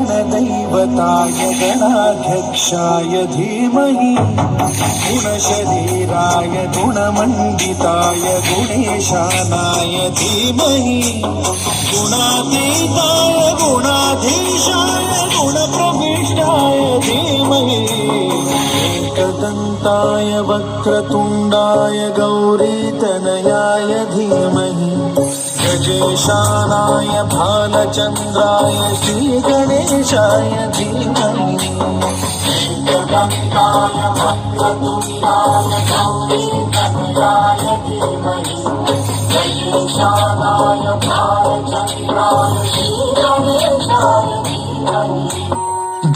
गणदैवताय गणाध्यक्षाय धीमहि गुणशरीराय गुणमण्डिताय गुणेशानाय धीमहि गुणातीताय गुणाधीशाय गुणप्रविष्टाय धीमहि एकदन्ताय वक्रतुण्डाय गौरीतनयाय धीमहि गजेशानाय भालचन्द्राय श्रीगणेशाय धीमहि एकदन्ताय वक्रतुण्डाय गौरीतनयाय धीमहि गजेशानाय भालचन्द्राय श्रीगणेशाय धीमहि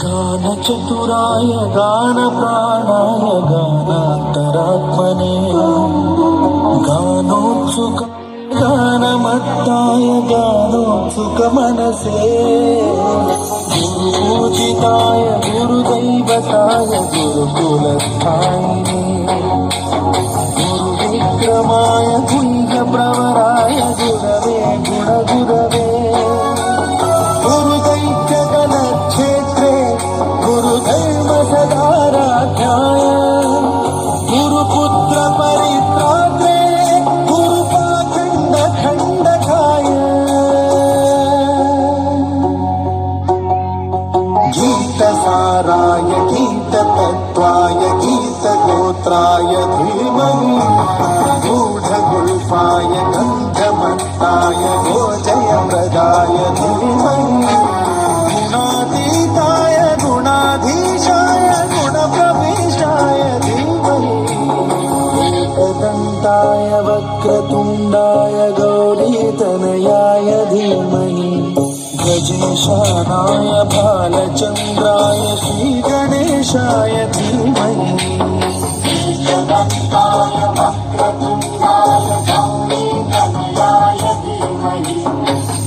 गानचतुराय गानप्राणाय गानान्तरात्मने गानोत्सुक गानमत्ताय गानोत्सुकमनसे गुरुपूजिताय गुरुदैवताय गुरुकुलस्थायिने गुरुविक्रमाय गुह्यप्रवराय गुरवे गुणगुरवे गुरुदैत्यगणक्षेत्रे गुरुधर्मसदाराध्याय गुरुपुत्रपरित्रात्रे गुरुपाखण्डखण्डकाय गीतसाराय गीततत्त्वाय गीतगोत्राय धीमहि गूढगुल्फाय गन्धमत्ताय गोजयप्रदाय धीमहि गुणातीताय गुणाधीशाय गुणप्रविष्टाय धीमहि एकदन्ताय वक्रतुण्डाय गौरीतनयाय धीमहि गजेशानाय भालचन्द्राय श्रीगणेशाय धीमहि एकदन्ताय वक्रतुण्डाय गौरीतनयाय धीमहि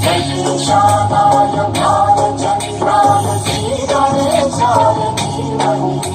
गजेशानाय भालचन्द्राय श्रीगणेशाय धीमहि